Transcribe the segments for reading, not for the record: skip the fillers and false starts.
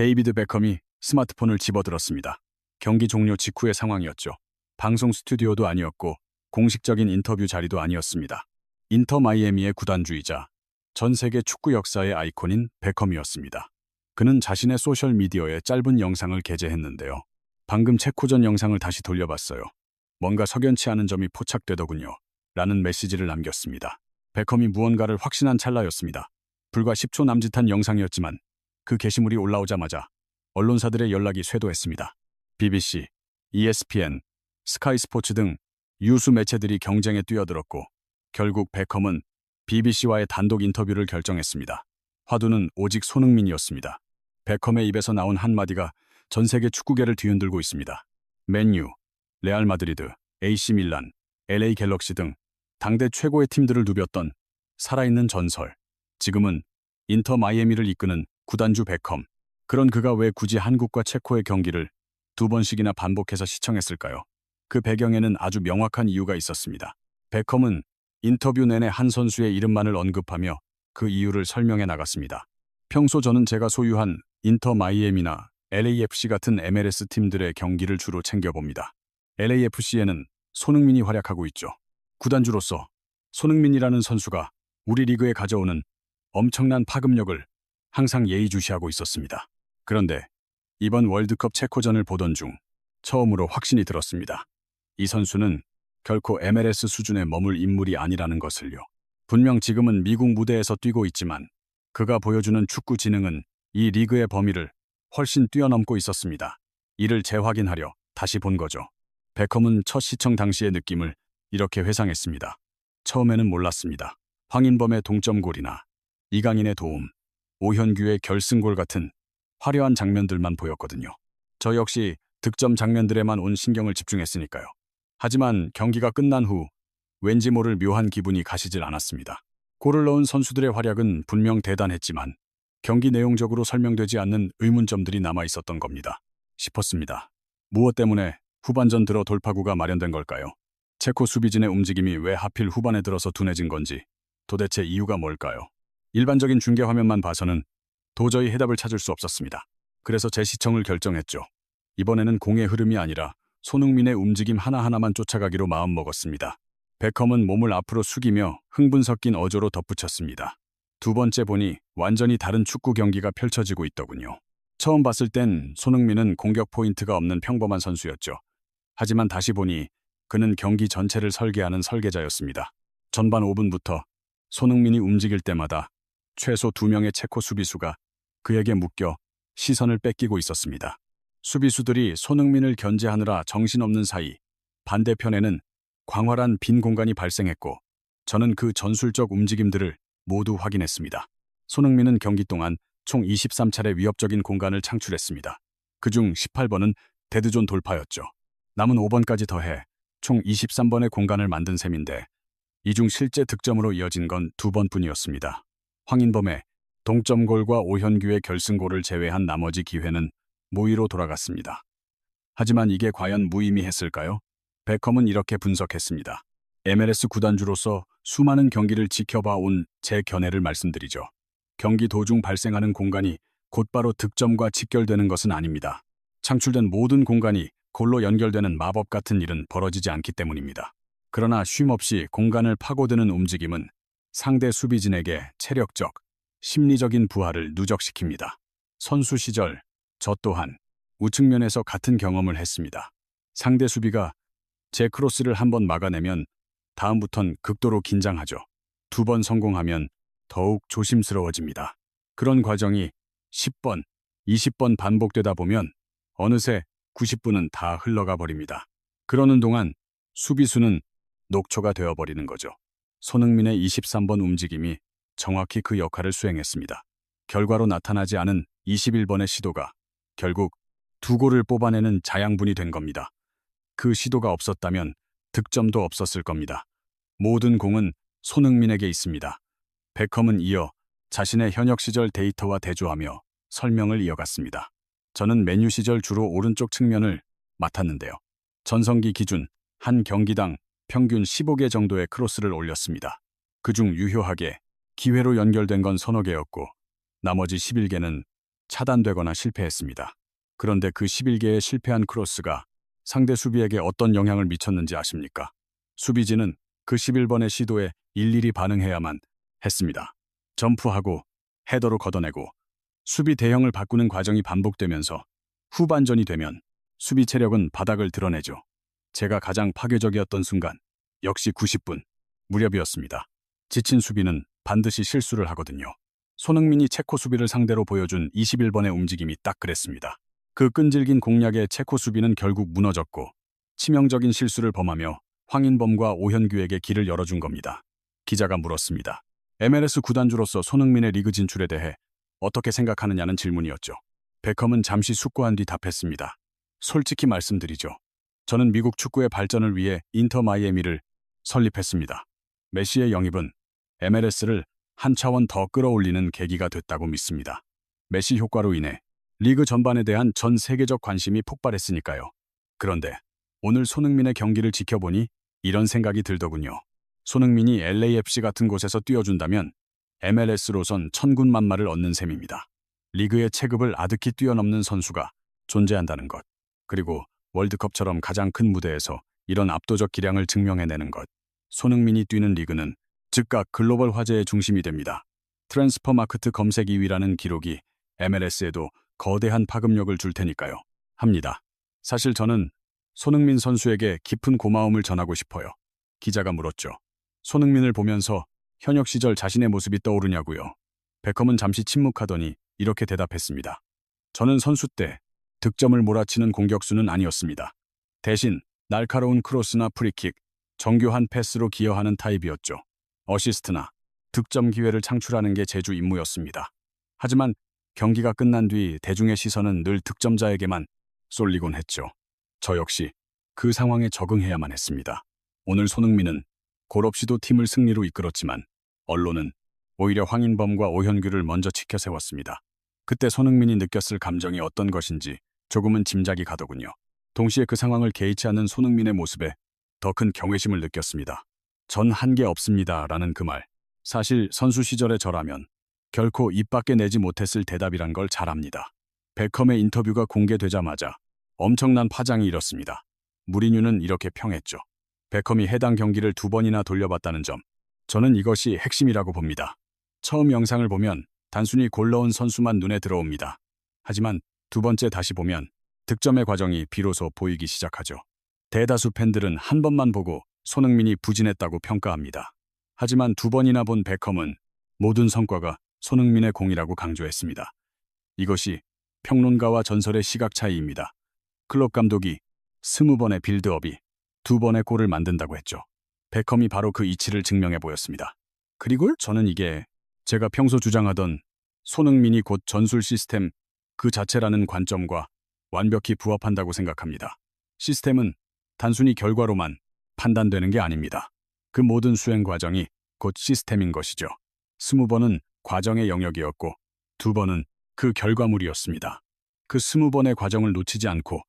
데이비드 베컴이 스마트폰을 집어들었습니다. 경기 종료 직후의 상황이었죠. 방송 스튜디오도 아니었고 공식적인 인터뷰 자리도 아니었습니다. 인터 마이애미의 구단주이자 전 세계 축구 역사의 아이콘인 베컴이었습니다. 그는 자신의 소셜미디어에 짧은 영상을 게재했는데요. 방금 체코전 영상을 다시 돌려봤어요. 뭔가 석연치 않은 점이 포착되더군요. 라는 메시지를 남겼습니다. 베컴이 무언가를 확신한 찰나였습니다. 불과 10초 남짓한 영상이었지만 그 게시물이 올라오자마자 언론사들의 연락이 쇄도했습니다. BBC, ESPN, 스카이 스포츠 등 유수 매체들이 경쟁에 뛰어들었고 결국 베컴은 BBC와의 단독 인터뷰를 결정했습니다. 화두는 오직 손흥민이었습니다. 베컴의 입에서 나온 한마디가 전 세계 축구계를 뒤흔들고 있습니다. 맨유, 레알 마드리드, AC 밀란, LA 갤럭시 등 당대 최고의 팀들을 누볐던 살아있는 전설. 지금은 인터 마이애미를 이끄는 구단주 베컴. 그런 그가 왜 굳이 한국과 체코의 경기를 2번씩이나 반복해서 시청했을까요? 그 배경에는 아주 명확한 이유가 있었습니다. 베컴은 인터뷰 내내 한 선수의 이름만을 언급하며 그 이유를 설명해 나갔습니다. 평소 저는 제가 소유한 인터 마이애미나 LAFC 같은 MLS 팀들의 경기를 주로 챙겨봅니다. LAFC에는 손흥민이 활약하고 있죠. 구단주로서 손흥민이라는 선수가 우리 리그에 가져오는 엄청난 파급력을 항상 예의주시하고 있었습니다. 그런데 이번 월드컵 체코전을 보던 중 처음으로 확신이 들었습니다. 이 선수는 결코 MLS 수준에 머물 인물이 아니라는 것을요. 분명 지금은 미국 무대에서 뛰고 있지만 그가 보여주는 축구 지능은 이 리그의 범위를 훨씬 뛰어넘고 있었습니다. 이를 재확인하려 다시 본 거죠. 베컴은 첫 시청 당시의 느낌을 이렇게 회상했습니다. 처음에는 몰랐습니다. 황인범의 동점골이나 이강인의 도움, 오현규의 결승골 같은 화려한 장면들만 보였거든요. 저 역시 득점 장면들에만 온 신경을 집중했으니까요. 하지만 경기가 끝난 후 왠지 모를 묘한 기분이 가시질 않았습니다. 골을 넣은 선수들의 활약은 분명 대단했지만 경기 내용적으로 설명되지 않는 의문점들이 남아 있었던 겁니다. 싶었습니다. 무엇 때문에 후반전 들어 돌파구가 마련된 걸까요? 체코 수비진의 움직임이 왜 하필 후반에 들어서 둔해진 건지 도대체 이유가 뭘까요? 일반적인 중계 화면만 봐서는 도저히 해답을 찾을 수 없었습니다. 그래서 재시청을 결정했죠. 이번에는 공의 흐름이 아니라 손흥민의 움직임 하나하나만 쫓아가기로 마음먹었습니다. 베컴은 몸을 앞으로 숙이며 흥분 섞인 어조로 덧붙였습니다. 두 번째 보니 완전히 다른 축구 경기가 펼쳐지고 있더군요. 처음 봤을 땐 손흥민은 공격 포인트가 없는 평범한 선수였죠. 하지만 다시 보니 그는 경기 전체를 설계하는 설계자였습니다. 전반 5분부터 손흥민이 움직일 때마다 최소 2명의 체코 수비수가 그에게 묶여 시선을 뺏기고 있었습니다. 수비수들이 손흥민을 견제하느라 정신없는 사이 반대편에는 광활한 빈 공간이 발생했고 저는 그 전술적 움직임들을 모두 확인했습니다. 손흥민은 경기 동안 총 23차례 위협적인 공간을 창출했습니다. 그중 18번은 데드존 돌파였죠. 남은 5번까지 더해 총 23번의 공간을 만든 셈인데 이 중 실제 득점으로 이어진 건 2번뿐이었습니다. 황인범의 동점골과 오현규의 결승골을 제외한 나머지 기회는 무의로 돌아갔습니다. 하지만 이게 과연 무의미했을까요? 베컴은 이렇게 분석했습니다. MLS 구단주로서 수많은 경기를 지켜봐 온 제 견해를 말씀드리죠. 경기 도중 발생하는 공간이 곧바로 득점과 직결되는 것은 아닙니다. 창출된 모든 공간이 골로 연결되는 마법 같은 일은 벌어지지 않기 때문입니다. 그러나 쉼없이 공간을 파고드는 움직임은 상대 수비진에게 체력적, 심리적인 부하를 누적시킵니다. 선수 시절 저 또한 우측면에서 같은 경험을 했습니다. 상대 수비가 제 크로스를 한번 막아내면 다음부턴 극도로 긴장하죠. 2번 성공하면 더욱 조심스러워집니다. 그런 과정이 10번, 20번 반복되다 보면 어느새 90분은 다 흘러가 버립니다. 그러는 동안 수비수는 녹초가 되어버리는 거죠. 손흥민의 23번 움직임이 정확히 그 역할을 수행했습니다. 결과로 나타나지 않은 21번의 시도가 결국 2골을 뽑아내는 자양분이 된 겁니다. 그 시도가 없었다면 득점도 없었을 겁니다. 모든 공은 손흥민에게 있습니다. 베컴은 이어 자신의 현역 시절 데이터와 대조하며 설명을 이어갔습니다. 저는 맨유 시절 주로 오른쪽 측면을 맡았는데요. 전성기 기준 한 경기당 평균 15개 정도의 크로스를 올렸습니다. 그중 유효하게 기회로 연결된 건 서너 개였고 나머지 11개는 차단되거나 실패했습니다. 그런데 그 11개의 실패한 크로스가 상대 수비에게 어떤 영향을 미쳤는지 아십니까? 수비진은 그 11번의 시도에 일일이 반응해야만 했습니다. 점프하고 헤더로 걷어내고 수비 대형을 바꾸는 과정이 반복되면서 후반전이 되면 수비 체력은 바닥을 드러내죠. 제가 가장 파괴적이었던 순간 역시 90분 무렵이었습니다. 지친 수비는 반드시 실수를 하거든요. 손흥민이 체코 수비를 상대로 보여준 21번의 움직임이 딱 그랬습니다. 그 끈질긴 공략에 체코 수비는 결국 무너졌고 치명적인 실수를 범하며 황인범과 오현규에게 길을 열어준 겁니다. 기자가 물었습니다. MLS 구단주로서 손흥민의 리그 진출에 대해 어떻게 생각하느냐는 질문이었죠. 베컴은 잠시 숙고한 뒤 답했습니다. 솔직히 말씀드리죠. 저는 미국 축구의 발전을 위해 인터 마이애미를 설립했습니다. 메시의 영입은 MLS를 한 차원 더 끌어올리는 계기가 됐다고 믿습니다. 메시 효과로 인해 리그 전반에 대한 전 세계적 관심이 폭발했으니까요. 그런데 오늘 손흥민의 경기를 지켜보니 이런 생각이 들더군요. 손흥민이 LAFC 같은 곳에서 뛰어준다면 MLS로선 천군만마를 얻는 셈입니다. 리그의 체급을 아득히 뛰어넘는 선수가 존재한다는 것. 그리고 월드컵처럼 가장 큰 무대에서 이런 압도적 기량을 증명해내는 것. 손흥민이 뛰는 리그는 즉각 글로벌 화제의 중심이 됩니다. 트랜스퍼마크트 검색 2위라는 기록이 MLS에도 거대한 파급력을 줄 테니까요. 합니다. 사실 저는 손흥민 선수에게 깊은 고마움을 전하고 싶어요. 기자가 물었죠. 손흥민을 보면서 현역 시절 자신의 모습이 떠오르냐고요. 베컴은 잠시 침묵하더니 이렇게 대답했습니다. 저는 선수 때 득점을 몰아치는 공격수는 아니었습니다. 대신 날카로운 크로스나 프리킥, 정교한 패스로 기여하는 타입이었죠. 어시스트나 득점 기회를 창출하는 게 제 주 임무였습니다. 하지만 경기가 끝난 뒤 대중의 시선은 늘 득점자에게만 쏠리곤 했죠. 저 역시 그 상황에 적응해야만 했습니다. 오늘 손흥민은 골 없이도 팀을 승리로 이끌었지만 언론은 오히려 황인범과 오현규를 먼저 치켜세웠습니다. 그때 손흥민이 느꼈을 감정이 어떤 것인지 조금은 짐작이 가더군요. 동시에 그 상황을 개의치 않는 손흥민의 모습에 더 큰 경외심을 느꼈습니다. 전 한계 없습니다 라는 그 말. 사실 선수 시절의 저라면 결코 입 밖에 내지 못했을 대답이란 걸 잘 압니다. 베컴의 인터뷰가 공개되자마자 엄청난 파장이 일었습니다. 무리뉴는 이렇게 평했죠. 베컴이 해당 경기를 2번이나 돌려봤다는 점. 저는 이것이 핵심이라고 봅니다. 처음 영상을 보면 단순히 골 넣은 선수만 눈에 들어옵니다. 하지만 두 번째 다시 보면 득점의 과정이 비로소 보이기 시작하죠. 대다수 팬들은 한 번만 보고 손흥민이 부진했다고 평가합니다. 하지만 2번이나 본 베컴은 모든 성과가 손흥민의 공이라고 강조했습니다. 이것이 평론가와 전설의 시각 차이입니다. 클롭 감독이 20번의 빌드업이 2번의 골을 만든다고 했죠. 베컴이 바로 그 이치를 증명해 보였습니다. 그리고 저는 이게 제가 평소 주장하던 손흥민이 곧 전술 시스템 그 자체라는 관점과 완벽히 부합한다고 생각합니다. 시스템은 단순히 결과로만 판단되는 게 아닙니다. 그 모든 수행 과정이 곧 시스템인 것이죠. 20번은 과정의 영역이었고 2번은 그 결과물이었습니다. 그 20번의 과정을 놓치지 않고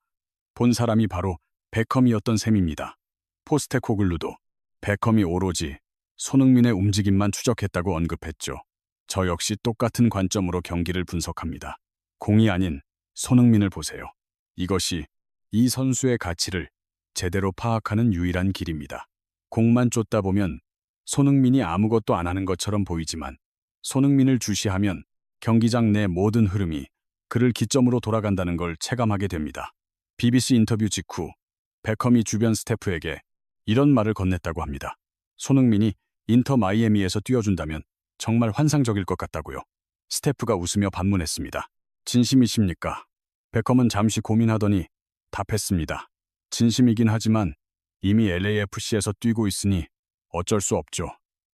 본 사람이 바로 베컴이었던 셈입니다. 포스테코글루도 베컴이 오로지 손흥민의 움직임만 추적했다고 언급했죠. 저 역시 똑같은 관점으로 경기를 분석합니다. 공이 아닌 손흥민을 보세요. 이것이 이 선수의 가치를 제대로 파악하는 유일한 길입니다. 공만 쫓다 보면 손흥민이 아무것도 안 하는 것처럼 보이지만 손흥민을 주시하면 경기장 내 모든 흐름이 그를 기점으로 돌아간다는 걸 체감하게 됩니다. BBC 인터뷰 직후 베컴이 주변 스태프에게 이런 말을 건넸다고 합니다. 손흥민이 인터 마이애미에서 뛰어준다면 정말 환상적일 것 같다고요. 스태프가 웃으며 반문했습니다. 진심이십니까? 베컴은 잠시 고민하더니 답했습니다. 진심이긴 하지만 이미 LAFC에서 뛰고 있으니 어쩔 수 없죠.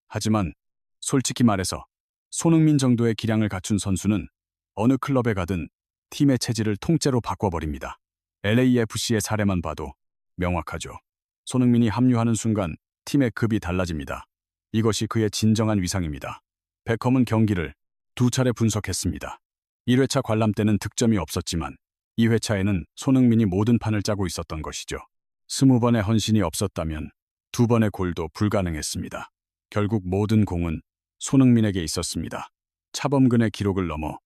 하지만 솔직히 말해서 손흥민 정도의 기량을 갖춘 선수는 어느 클럽에 가든 팀의 체질을 통째로 바꿔버립니다. LAFC의 사례만 봐도 명확하죠. 손흥민이 합류하는 순간 팀의 급이 달라집니다. 이것이 그의 진정한 위상입니다. 베컴은 경기를 2차례 분석했습니다. 1회차 관람 때는 득점이 없었지만 2회차에는 손흥민이 모든 판을 짜고 있었던 것이죠. 20번의 헌신이 없었다면 2번의 골도 불가능했습니다. 결국 모든 공은 손흥민에게 있었습니다. 차범근의 기록을 넘어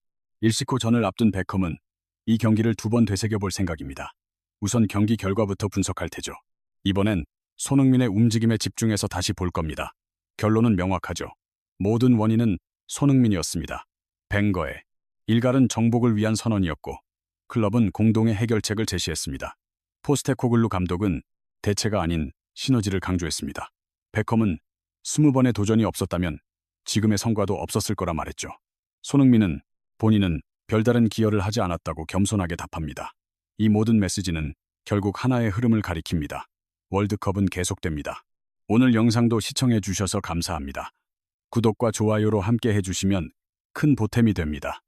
일식 후 전을 앞둔 베컴은 이 경기를 2번 되새겨볼 생각입니다. 우선 경기 결과부터 분석할 테죠. 이번엔 손흥민의 움직임에 집중해서 다시 볼 겁니다. 결론은 명확하죠. 모든 원인은 손흥민이었습니다. 벵거의 일갈은 정복을 위한 선언이었고 클럽은 공동의 해결책을 제시했습니다. 포스테코글루 감독은 대체가 아닌 시너지를 강조했습니다. 베컴은 20번의 도전이 없었다면 지금의 성과도 없었을 거라 말했죠. 손흥민은 본인은 별다른 기여를 하지 않았다고 겸손하게 답합니다. 이 모든 메시지는 결국 하나의 흐름을 가리킵니다. 월드컵은 계속됩니다. 오늘 영상도 시청해 주셔서 감사합니다. 구독과 좋아요로 함께 해주시면 큰 보탬이 됩니다.